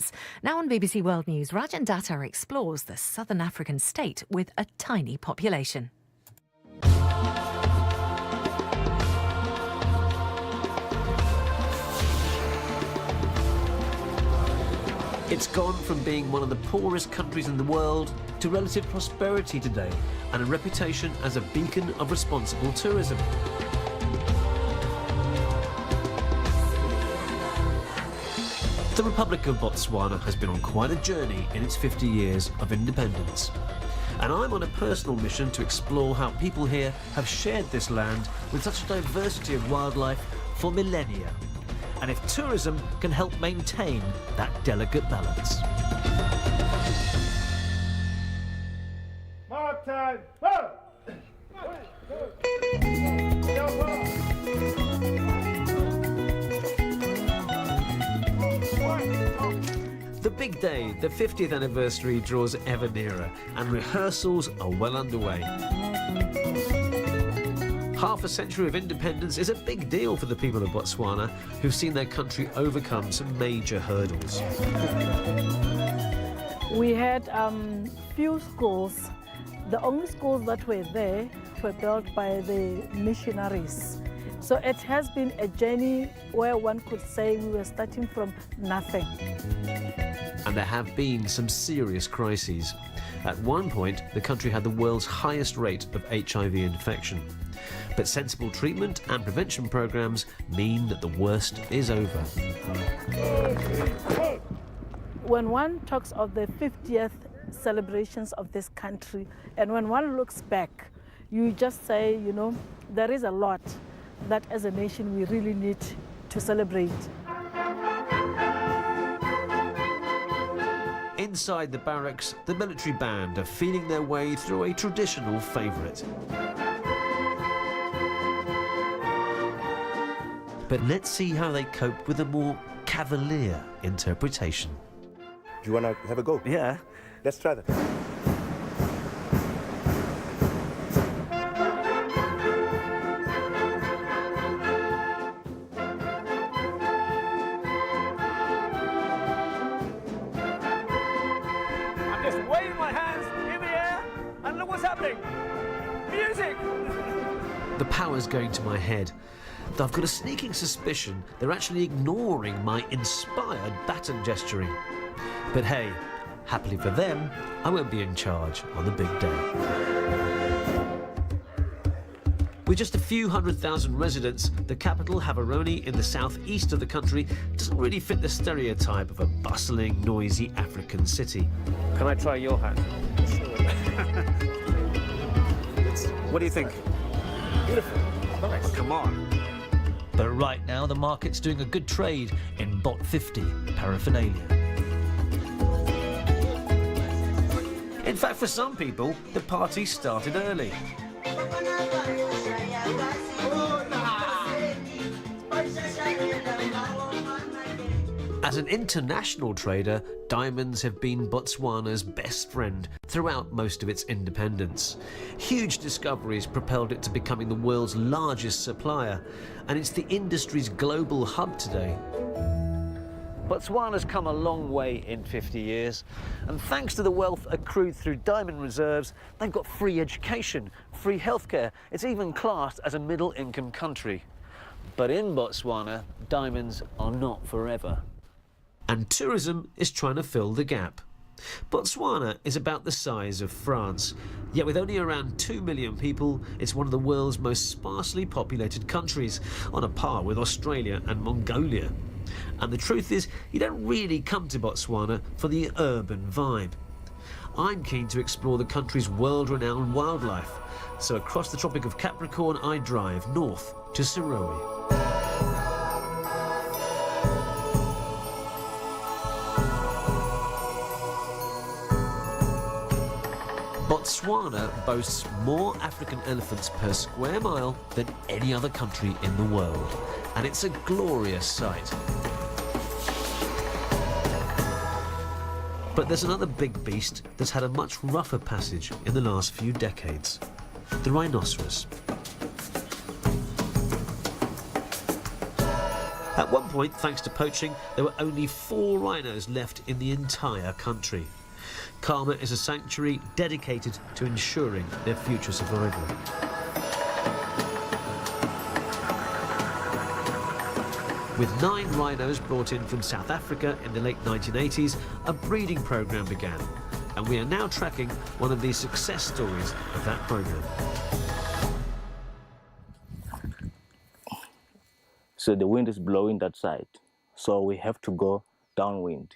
Independence. Now on BBC World News, Rajan Datta explores the southern African state with a tiny population. It's gone from being one of the poorest countries in the world to relative prosperity today and a reputation as a beacon of responsible tourism. The Republic of Botswana has been on quite a journey in its 50 years of independence. And I'm on a personal mission to explore how people here have shared this land with such a diversity of wildlife for millennia, and if tourism can help maintain that delicate balance. The big day, the 50th anniversary, draws ever nearer, and rehearsals are well underway. Half a century of independence is a big deal for the people of Botswana, who've seen their country overcome some major hurdles. We had few schools. The only schools that were there were built by the missionaries. So it has been a journey where one could say we were starting from nothing. And there have been some serious crises. At one point, the country had the world's highest rate of HIV infection. But sensible treatment and prevention programs mean that the worst is over. When one talks of the 50th celebrations of this country, and when one looks back, you just say, you know, there is a lot that as a nation we really need to celebrate. Inside the barracks, the military band are feeling their way through a traditional favourite. But let's see how they cope with a more cavalier interpretation. Do you want to have a go? Yeah. Let's try that. I'm just waving my hands in the air and look what's happening. Music! The power's going to my head. Though I've got a sneaking suspicion they're actually ignoring my inspired baton gesturing. But hey, happily for them, I won't be in charge on the big day. With just a few 100,000 residents, the capital, Gaborone, in the southeast of the country, doesn't really fit the stereotype of a bustling, noisy African city. Can I try your hat? Sure. What do you think? Beautiful. Nice. Oh, come on. But right now, the market's doing a good trade in Bot 50 paraphernalia. In fact, for some people, the party started early. As an international trader, diamonds have been Botswana's best friend throughout most of its independence. Huge discoveries propelled it to becoming the world's largest supplier, and it's the industry's global hub today. Botswana's come a long way in 50 years, and thanks to the wealth accrued through diamond reserves, they've got free education, free healthcare. It's even classed as a middle-income country. But in Botswana, diamonds are not forever. And tourism is trying to fill the gap. Botswana is about the size of France, yet with only around 2 million people, it's one of the world's most sparsely populated countries, on a par with Australia and Mongolia. And the truth is, you don't really come to Botswana for the urban vibe. I'm keen to explore the country's world-renowned wildlife, so across the Tropic of Capricorn I drive north to Sirowe. Botswana boasts more African elephants per square mile than any other country in the world, and it's a glorious sight. But there's another big beast that's had a much rougher passage in the last few decades: the rhinoceros. At one point, thanks to poaching, there were only 4 rhinos left in the entire country. Karma is a sanctuary dedicated to ensuring their future survival. With 9 rhinos brought in from South Africa in the late 1980s, a breeding program began. And we are now tracking one of the success stories of that program. So the wind is blowing that side, so we have to go downwind.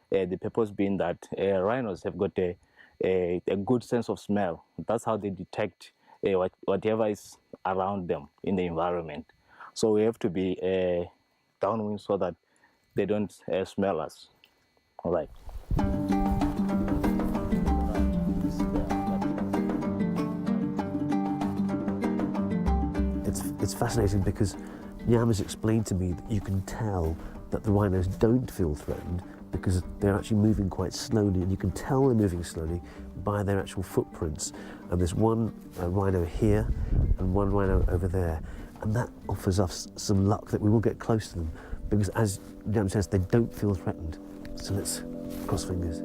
The purpose being that rhinos have got a good sense of smell. That's how they detect whatever is around them in the environment. So we have to be downwind so that they don't smell us. All right. It's fascinating because Nyam has explained to me that you can tell that the rhinos don't feel threatened because they're actually moving quite slowly, and you can tell they're moving slowly by their actual footprints. And there's one rhino here and one rhino over there, and that offers us some luck that we will get close to them because, as Nyam says, they don't feel threatened. So let's cross fingers.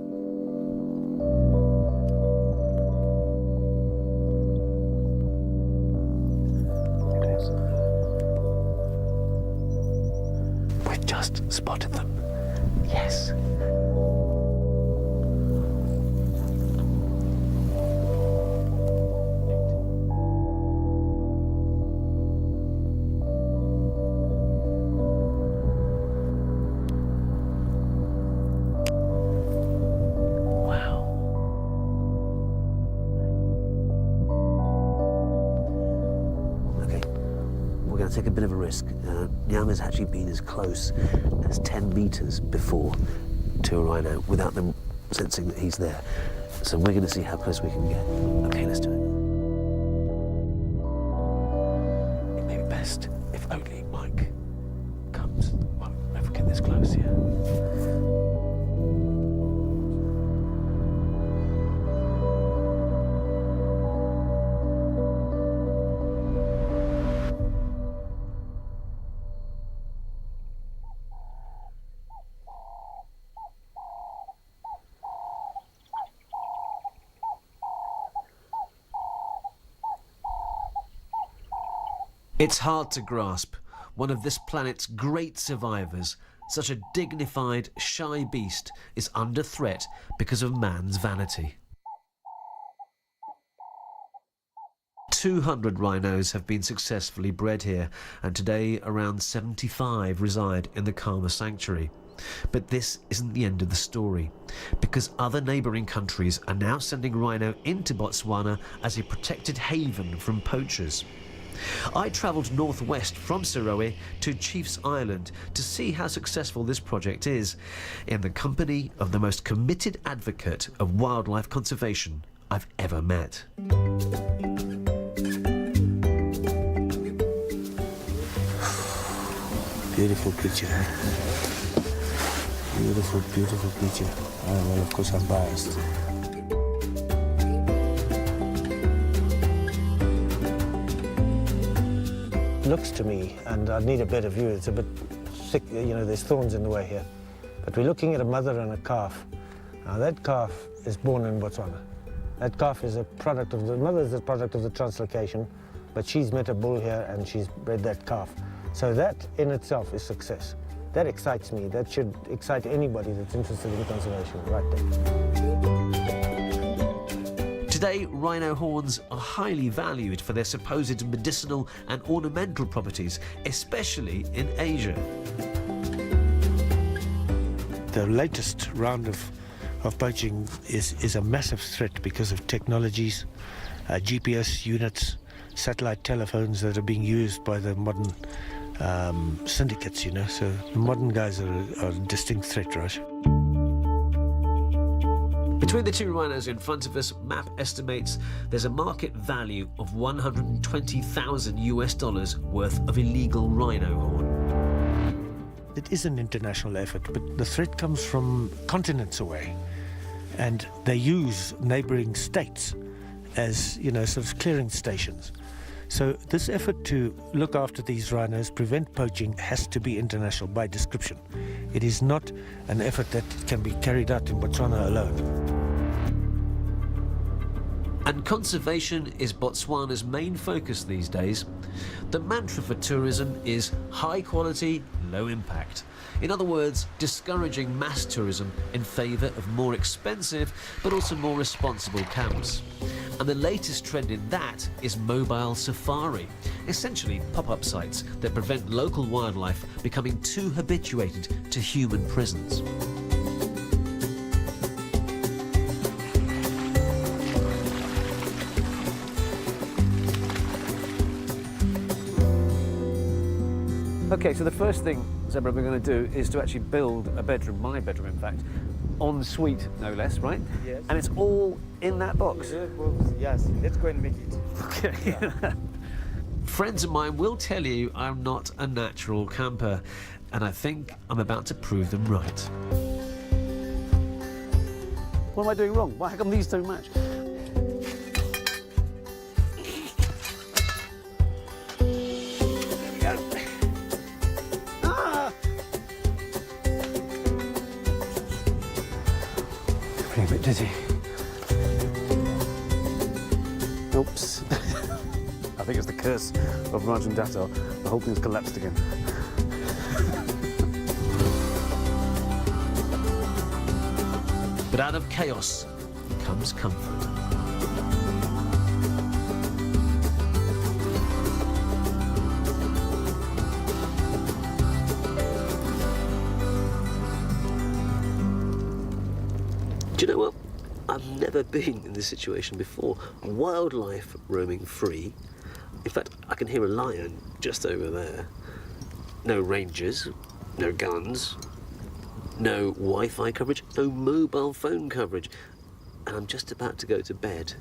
We've just spotted them. Yes. Take a bit of a risk. Nyam has actually been as close as 10 meters before to a rhino without them sensing that he's there. So we're going to see how close we can get. Okay, let's do it. It may be best if only Mike comes. Well, if we get this close here. It's hard to grasp. One of this planet's great survivors, such a dignified, shy beast, is under threat because of man's vanity. 200 rhinos have been successfully bred here, and today around 75 reside in the Karma Sanctuary. But this isn't the end of the story, because other neighbouring countries are now sending rhino into Botswana as a protected haven from poachers. I travelled northwest from Serowe to Chiefs Island to see how successful this project is, in the company of the most committed advocate of wildlife conservation I've ever met. Beautiful picture. Beautiful, beautiful picture. Well, of course I'm biased. Looks to me, and I need a better view, it's a bit thick, you know, there's thorns in the way here. But we're looking at a mother and a calf. Now that calf is born in Botswana. That calf is a product of the mother is a product of the translocation, but she's met a bull here and she's bred that calf. So that in itself is success. That excites me. That should excite anybody that's interested in conservation, right there. Today, rhino horns are highly valued for their supposed medicinal and ornamental properties, especially in Asia. The latest round of poaching is a massive threat because of technologies, GPS units, satellite telephones that are being used by the modern syndicates, you know. So the modern guys are a distinct threat, right? Between the 2 rhinos in front of us, MAP estimates there's a market value of $120,000 worth of illegal rhino horn. It is an international effort, but the threat comes from continents away, and they use neighbouring states as, you know, sort of clearing stations. So this effort to look after these rhinos, prevent poaching, has to be international by description. It is not an effort that can be carried out in Botswana alone. And conservation is Botswana's main focus these days. The mantra for tourism is high quality, low impact. In other words, discouraging mass tourism in favour of more expensive but also more responsible camps. And the latest trend in that is mobile safari, essentially pop-up sites that prevent local wildlife becoming too habituated to human prisons. Okay, so the first thing, Zebra, we're going to do is to actually build a bedroom, my bedroom in fact, en suite no less, right? Yes. And it's all in that box? Yes, let's go and make it. Okay. Yeah. Friends of mine will tell you I'm not a natural camper, and I think I'm about to prove them right. What am I doing wrong? How come these don't match? A bit dizzy. Oops. I think it's the curse of Rajan Datar. The whole thing's collapsed again. But out of chaos comes comfort. Do you know what? I've never been in this situation before. Wildlife roaming free. In fact, I can hear a lion just over there. No rangers, no guns, no Wi-Fi coverage, no mobile phone coverage. And I'm just about to go to bed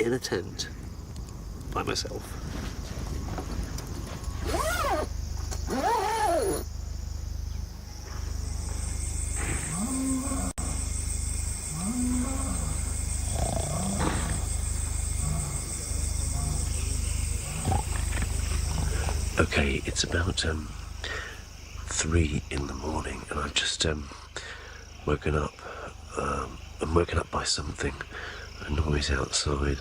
in a tent by myself. Okay, it's about 3 in the morning, and I've just woken up. I'm woken up by something, a noise outside.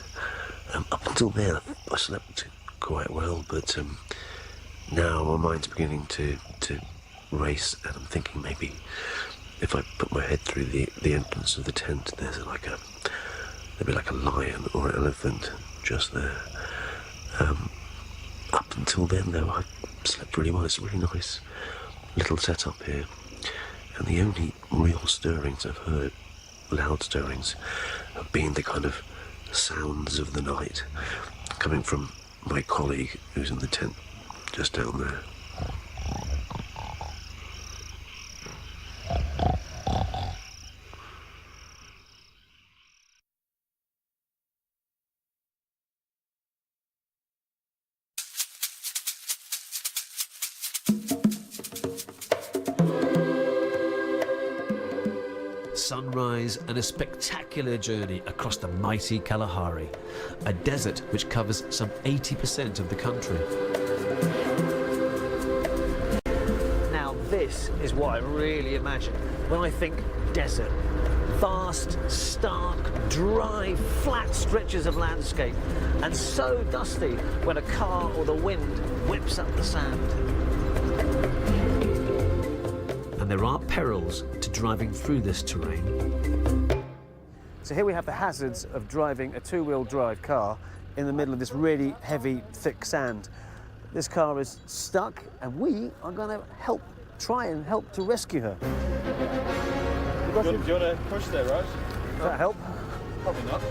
Up until then, I slept quite well, but now my mind's beginning to race, and I'm thinking maybe if I put my head through the entrance of the tent, there'd be like a lion or an elephant just there. Up until then, though, I slept really well. It's a really nice little setup here. And the only real stirrings I've heard, loud stirrings, have been the kind of sounds of the night coming from my colleague who's in the tent just down there. Sunrise and a spectacular journey across the mighty Kalahari, a desert which covers some 80% of the country. Now this is what I really imagine when I think desert. Vast, stark, dry, flat stretches of landscape, and so dusty when a car or the wind whips up the sand. And there are perils to driving through this terrain. So here we have the hazards of driving a two-wheel drive car in the middle of this really heavy, thick sand. This car is stuck, and we are going to try and help to rescue her. Do you want to push there, Raj? Does that help? Probably not.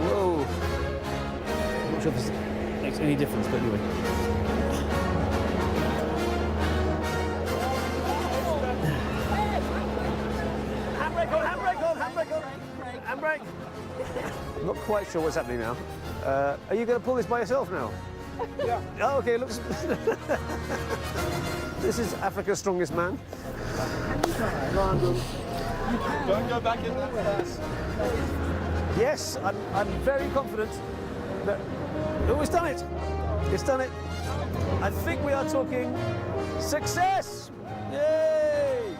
Whoa. I'm not sure if this makes any difference, but anyway. Handbrake on, handbrake on, handbrake on. Handbrake. I'm not quite sure what's happening now. Are you going to pull this by yourself now? Yeah. Oh, okay, looks... This is Africa's strongest man. Don't go back in that fast. Yes, I'm very confident that... Oh, it's done it. It's done it. I think we are talking success. Yay!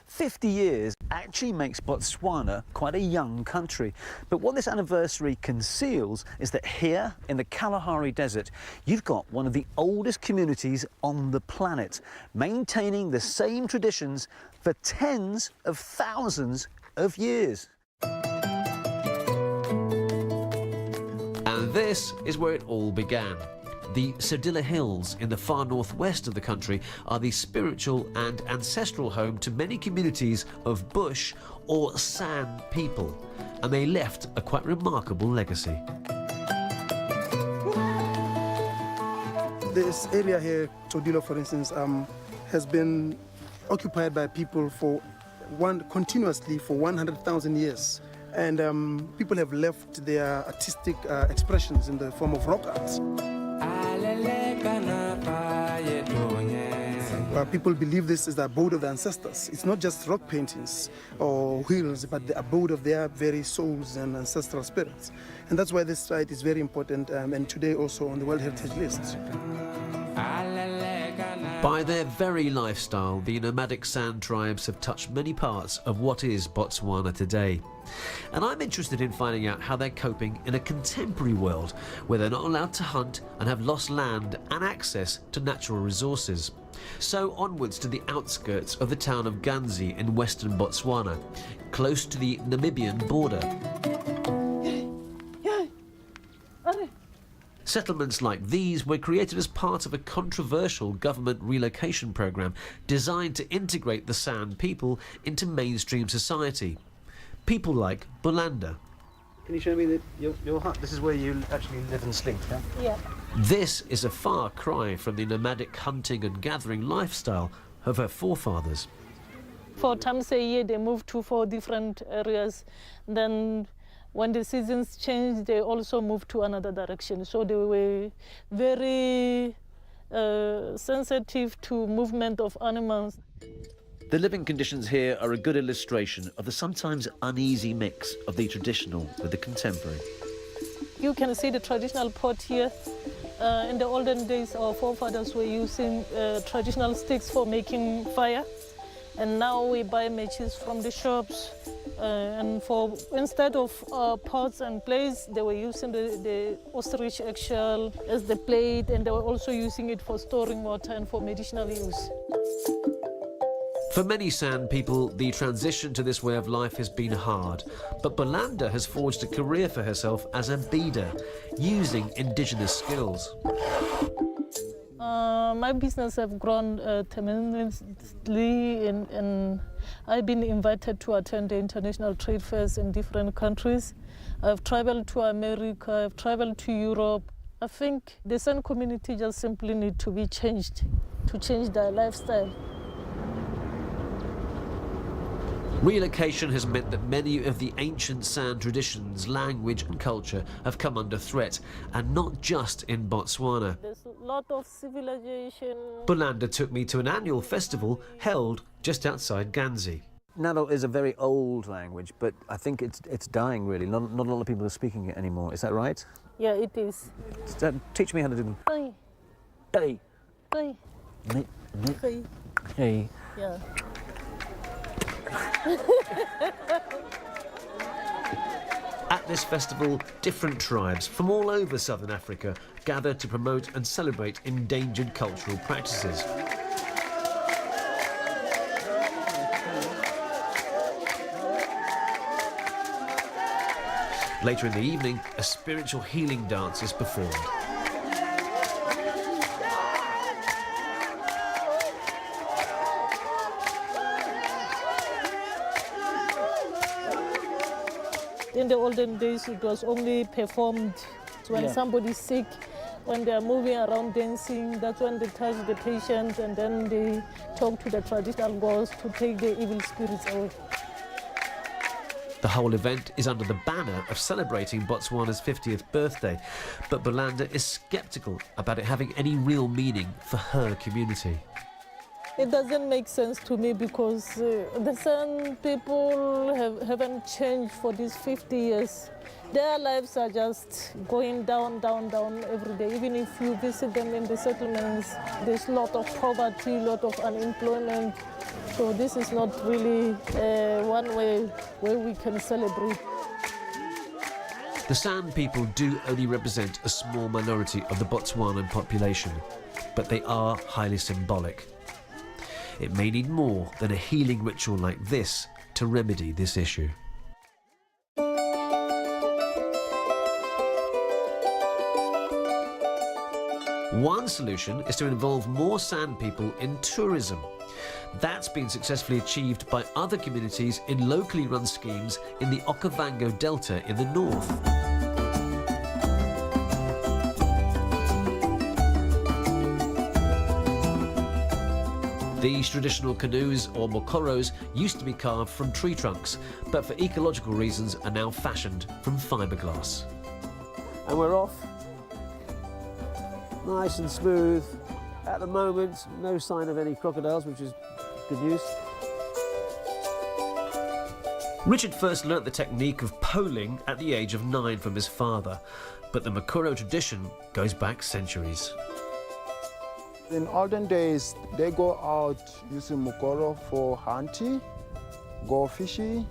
"50 years actually makes Botswana quite a young country. But what this anniversary conceals is that here in the Kalahari Desert, you've got one of the oldest communities on the planet, maintaining the same traditions for tens of thousands of years. And this is where it all began. The Sodila Hills in the far northwest of the country are the spiritual and ancestral home to many communities of bush or San people, and they left a quite remarkable legacy. This area here, Sodila for instance, has been occupied by people continuously for 100,000 years. And people have left their artistic expressions in the form of rock art. People believe this is the abode of the ancestors. It's not just rock paintings or wheels, but the abode of their very souls and ancestral spirits. And that's why this site is very important, and today also on the World Heritage List. By their very lifestyle, the nomadic San tribes have touched many parts of what is Botswana today. And I'm interested in finding out how they're coping in a contemporary world where they're not allowed to hunt and have lost land and access to natural resources. So onwards to the outskirts of the town of Ganzi in western Botswana, close to the Namibian border. Settlements like these were created as part of a controversial government relocation program designed to integrate the San people into mainstream society. People like Bolanda. Can you show me your hut? This is where you actually live and sleep, yeah? Yeah. This is a far cry from the nomadic hunting and gathering lifestyle of her forefathers. 4 times a year they move to 4 different areas. Then when the seasons change, they also move to another direction. So they were very sensitive to movement of animals. The living conditions here are a good illustration of the sometimes uneasy mix of the traditional with the contemporary. You can see the traditional pot here. In the olden days, our forefathers were using traditional sticks for making fire. And now we buy matches from the shops. And instead of pots and plates, they were using the ostrich eggshell as the plate, and they were also using it for storing water and for medicinal use. For many San people, the transition to this way of life has been hard, but Bolanda has forged a career for herself as a beader, using indigenous skills. My business has grown tremendously, and I've been invited to attend the international trade fairs in different countries. I've traveled to America, I've traveled to Europe. I think the San community just simply need to be changed, to change their lifestyle. Relocation has meant that many of the ancient San traditions, language and culture have come under threat, and not just in Botswana. There's a lot of civilization. Bolanda took me to an annual festival held just outside Ganzi. Nalo is a very old language, but I think it's dying really. Not a lot of people are speaking it anymore. Is that right? Yeah, it is. Teach me how to do them. Hey. Hey. Hey. Hey. Hey. Hey. Yeah. At this festival, different tribes from all over southern Africa gather to promote and celebrate endangered cultural practices. Later in the evening, a spiritual healing dance is performed. In the olden days, it was only performed when somebody's sick, when they are moving around dancing. That's when they touch the patient, and then they talk to the traditional gods to take the evil spirits away. The whole event is under the banner of celebrating Botswana's 50th birthday, but Bolanda is sceptical about it having any real meaning for her community. It doesn't make sense to me because the San people haven't changed for these 50 years. Their lives are just going down, down, down every day. Even if you visit them in the settlements, there's a lot of poverty, a lot of unemployment. So this is not really one way where we can celebrate. The San people do only represent a small minority of the Botswanan population, but they are highly symbolic. It may need more than a healing ritual like this to remedy this issue. One solution is to involve more San people in tourism. That's been successfully achieved by other communities in locally run schemes in the Okavango Delta in the north. These traditional canoes, or mokoros, used to be carved from tree trunks, but for ecological reasons are now fashioned from fiberglass. And we're off. Nice and smooth. At the moment, no sign of any crocodiles, which is good news. Richard first learnt the technique of poling at the age of 9 from his father, but the Mokoro tradition goes back centuries. In olden days, they go out using mukoro for hunting, go fishing,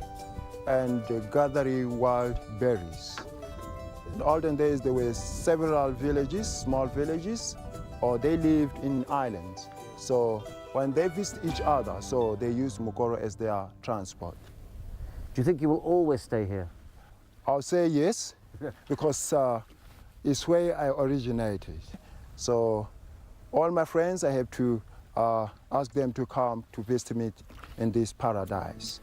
and gathering wild berries. In olden days, there were several villages, small villages, or they lived in islands. So when they visit each other, so they use mukoro as their transport. Do you think you will always stay here? I'll say yes, because it's where I originated. So all my friends, I have to ask them to come to visit me in this paradise.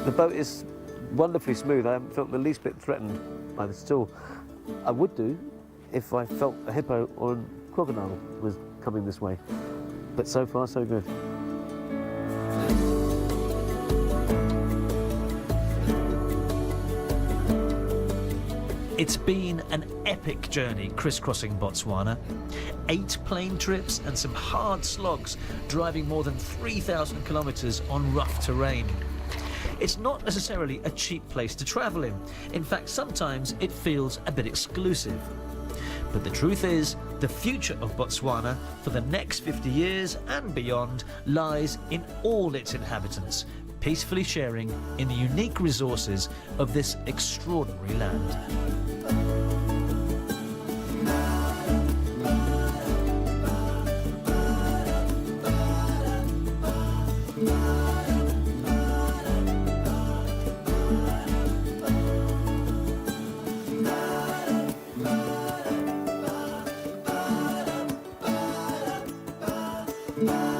The boat is wonderfully smooth. I haven't felt the least bit threatened by this at all. I would do if I felt a hippo or a crocodile was coming this way. But so far, so good. It's been an epic journey crisscrossing Botswana. 8 plane trips and some hard slogs, driving more than 3,000 kilometres on rough terrain. It's not necessarily a cheap place to travel in. In fact, sometimes it feels a bit exclusive. But the truth is, the future of Botswana for the next 50 years and beyond lies in all its inhabitants, peacefully sharing in the unique resources of this extraordinary land. Bye.